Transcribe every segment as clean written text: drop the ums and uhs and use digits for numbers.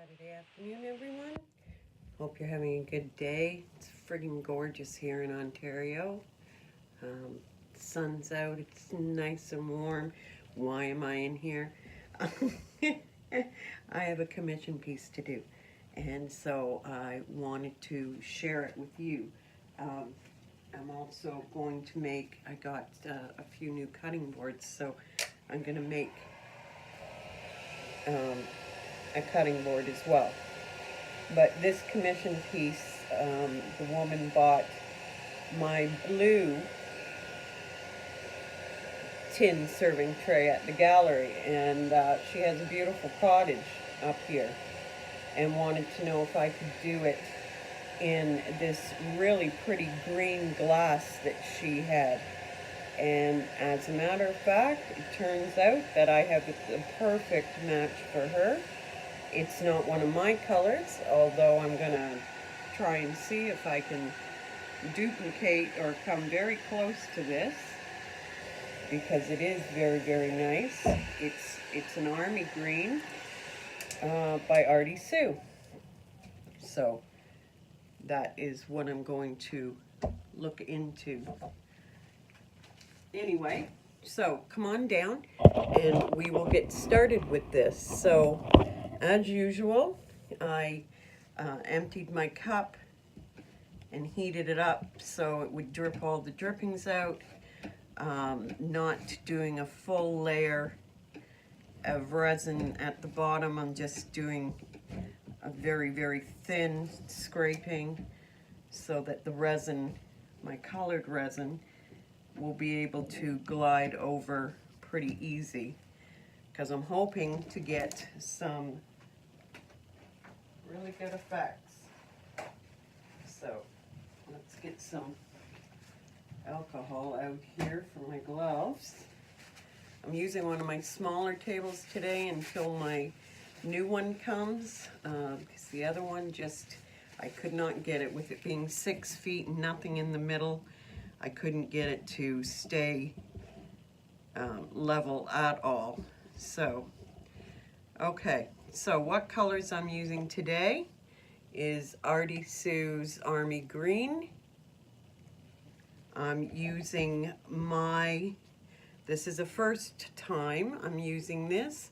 Saturday afternoon, everyone. Hope you're having a good day. It's friggin' gorgeous here in Ontario. The sun's out. It's nice and warm. Why am I in here? I have a commission piece to do, and so I wanted to share it with you. I'm also going to make, I got a few new cutting boards, so I'm going to make a cutting board as well. But this commission piece, the woman bought my blue tin serving tray at the gallery, and she has a beautiful cottage up here and wanted to know if I could do it in this really pretty green glass that she had. And as a matter of fact, it turns out that I have the perfect match for her. It's not one of my colors, although I'm gonna try and see if I can duplicate or come very close to this, because it is very, very nice. It's an army green by Artie Sue. So that is what I'm going to look into. Anyway, so come on down and we will get started with this. So as usual, I emptied my cup and heated it up so it would drip all the drippings out. Not doing a full layer of resin at the bottom. I'm just doing a very, very thin scraping so that the resin, my colored resin, will be able to glide over pretty easy, because I'm hoping to get some really good effects. So let's get some alcohol out here for my gloves. I'm using one of my smaller tables today until my new one comes, because the other one I could not get it, with it being 6 feet and nothing in the middle. I couldn't get it to stay level at all. So, okay, so what colors I'm using today is Artie Sue's Army Green. I'm using this is the first time I'm using this.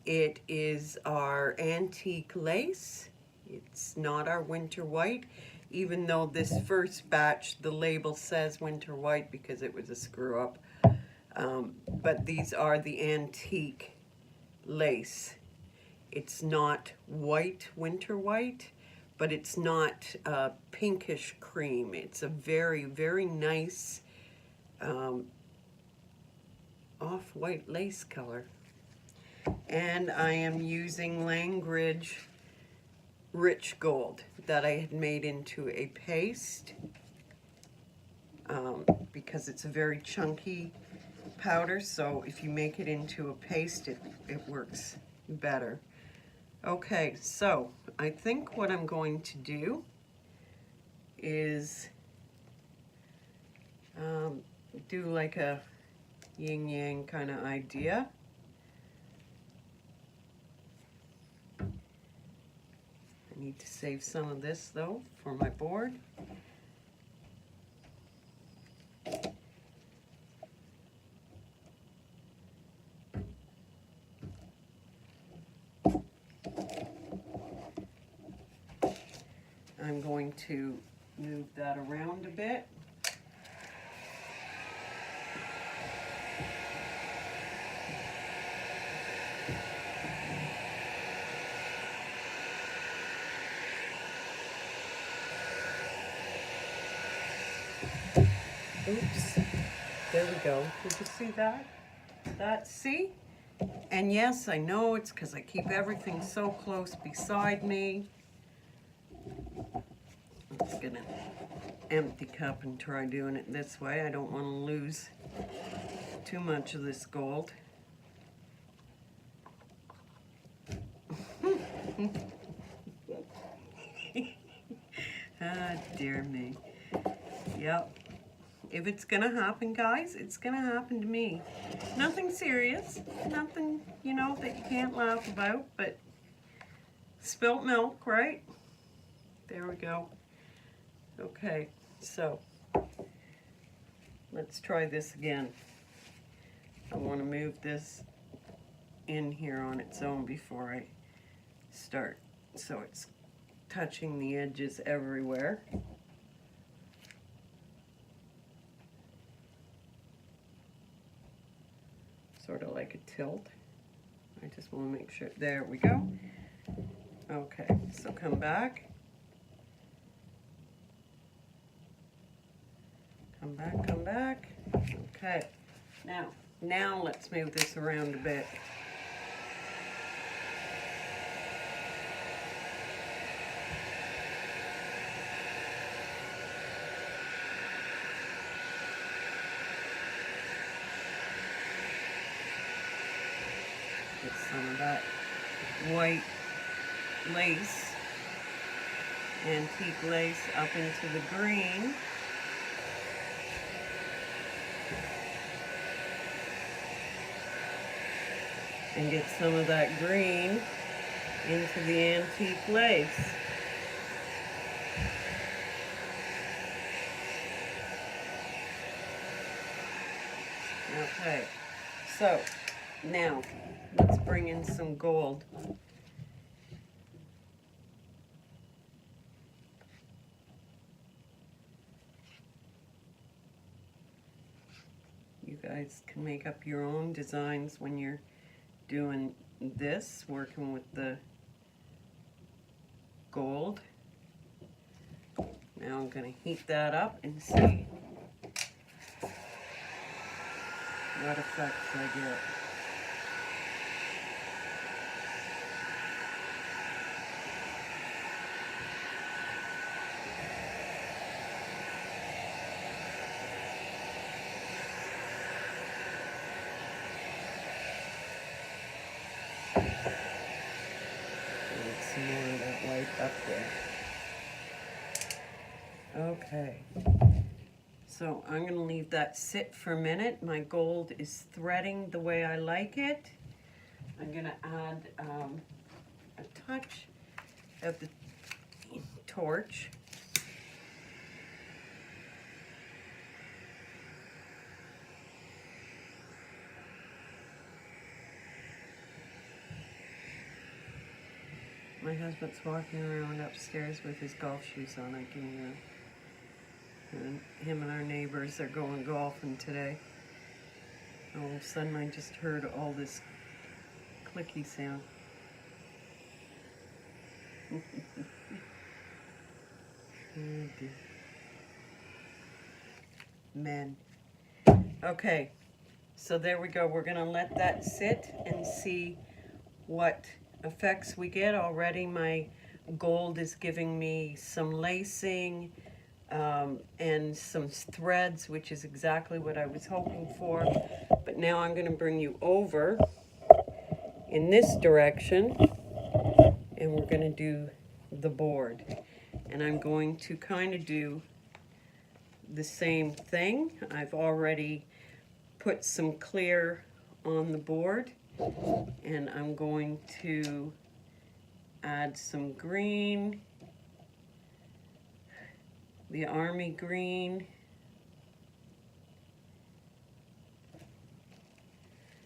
It is our antique lace. It's not our winter white, even though this first batch, the label says winter white because it was a screw up. But these are the antique lace. It's not white, winter white, but it's not pinkish cream. It's a very, very nice off-white lace color. And I am using Langridge Rich Gold that I had made into a paste, because it's a very chunky powder, so if you make it into a paste, it works better. Okay, so I think what I'm going to do is do like a yin-yang kind of idea. I need to save some of this though for my board. I'm going to move that around a bit. Oops, there we go. Did you see that? See? And yes, I know it's because I keep everything so close beside me. I'm just gonna empty cup and try doing it this way. I don't want to lose too much of this gold. Ah, dear me. Yep. If it's gonna happen, guys, it's gonna happen to me. Nothing serious, nothing, that you can't laugh about, but spilt milk, right? There we go. Okay, so let's try this again. I want to move this in here on its own before I start, so it's touching the edges everywhere. Sort of like a tilt. I just want to make sure, there we go. Okay, so come back. Come back, come back. Okay, now let's move this around a bit. Get some of that white lace, antique lace, up into the green. And get some of that green into the antique lace. Okay, so now let's bring in some gold. You guys can make up your own designs when you're doing this, working with the gold. Now I'm going to heat that up and see what effects I get. Some more of that white up there. Okay, so I'm going to leave that sit for a minute. My gold is threading the way I like it. I'm going to add a touch of the torch. My husband's walking around upstairs with his golf shoes on. I can, and him and our neighbors are going golfing today. All of a sudden I just heard all this clicky sound. Oh dear. Men. Okay, so there we go. We're gonna let that sit and see what effects we get. Already my gold is giving me some lacing and some threads, which is exactly what I was hoping for. But now I'm going to bring you over in this direction, and we're going to do the board. And I'm going to kind of do the same thing. I've already put some clear on the board, and I'm going to add some green, the army green,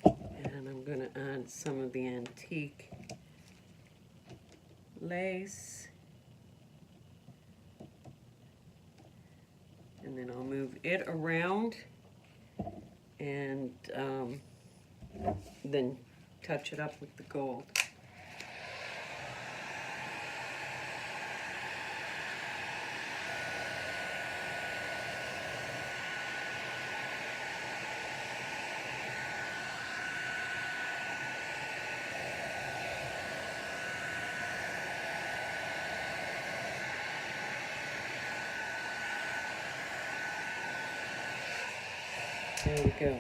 and I'm going to add some of the antique lace, and then I'll move it around and then touch it up with the gold. There we go.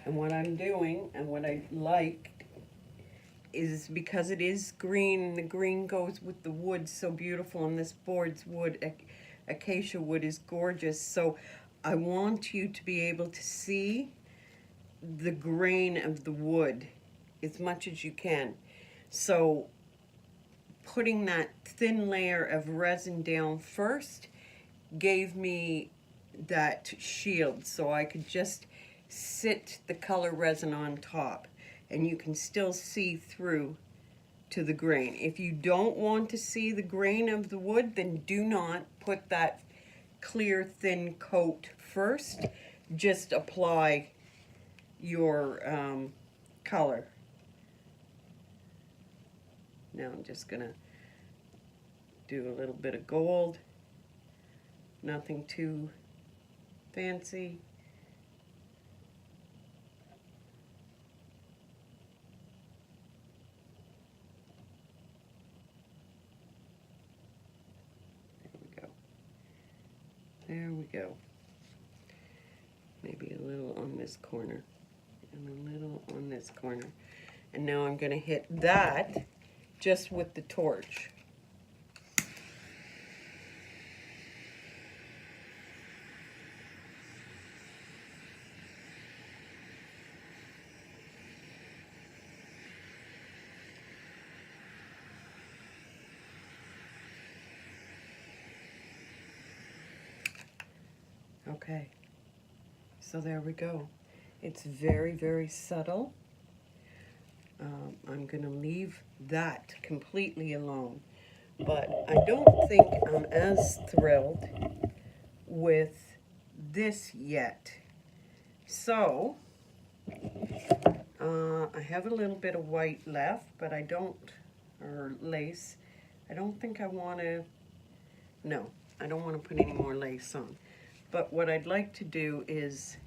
And what I'm doing, and what I like, is because it is green, the green goes with the wood so beautiful, and this board's wood, acacia wood, is gorgeous. So I want you to be able to see the grain of the wood as much as you can. So putting that thin layer of resin down first gave me that shield, so I could just sit the color resin on top and you can still see through to the grain. If you don't want to see the grain of the wood, then do not put that clear thin coat first. Just apply your color. Now I'm just gonna do a little bit of gold, nothing too fancy. There we go. Maybe a little on this corner and a little on this corner. And now I'm going to hit that just with the torch. Okay, so there we go. It's very, very subtle. I'm going to leave that completely alone. But I don't think I'm as thrilled with this yet. So, I have a little bit of white left, but I don't, or lace. I don't think I want to, no, I don't want to put any more lace on. But what I'd like to do is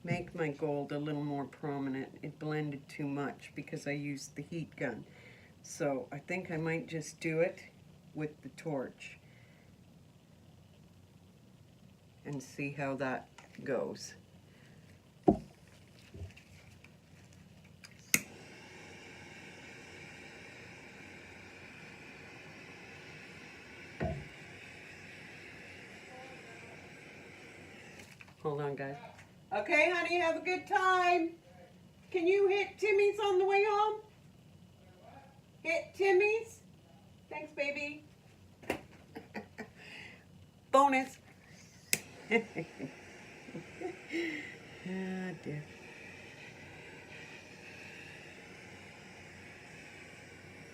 make my gold a little more prominent. It blended too much because I used the heat gun. So I think I might just do it with the torch and see how that goes. Hold on, guys. Okay, honey, have a good time. Can you hit Timmy's on the way home? Hit Timmy's? Thanks, baby. Bonus. Ah, dear.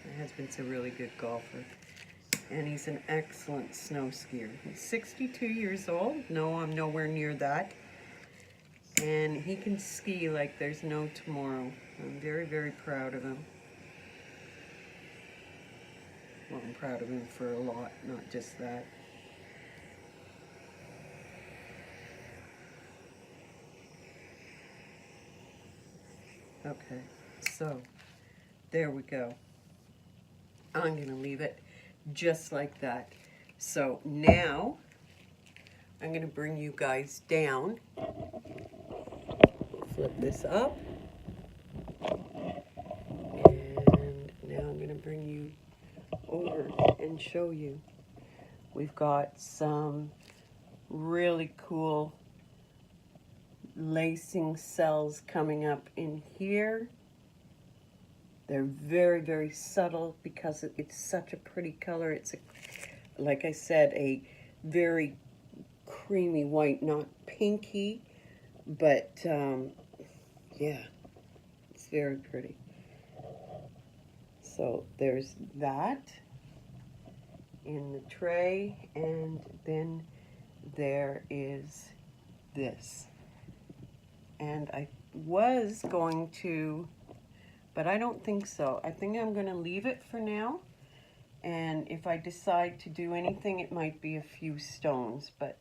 My husband's a really good golfer. And he's an excellent snow skier. He's 62 years old. No, I'm nowhere near that. And he can ski like there's no tomorrow. I'm very, very proud of him. Well, I'm proud of him for a lot, not just that. Okay, so there we go. I'm going to leave it just like that. So now I'm going to bring you guys down. Flip this up. And now I'm going to bring you over and show you. We've got some really cool lacing cells coming up in here. They're very, very subtle because it's such a pretty color. It's, like I said, a very creamy white, not pinky, but yeah, it's very pretty. So there's that in the tray, and then there is this. And I was going to, but I don't think so. I think I'm going to leave it for now. And if I decide to do anything, it might be a few stones, but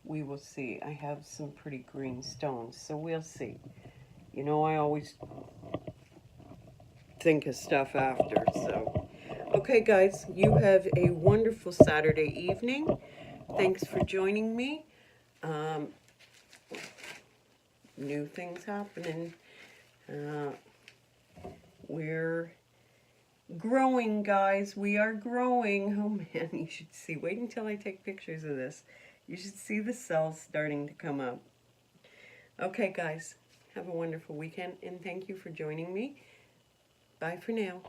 we will see. I have some pretty green stones, so we'll see. You know, I always think of stuff after, so. Okay, guys, you have a wonderful Saturday evening. Thanks for joining me. New things happening. We're growing, guys. We are growing. Oh, man, you should see. Wait until I take pictures of this. You should see the cells starting to come up. Okay, guys. Have a wonderful weekend, and thank you for joining me. Bye for now.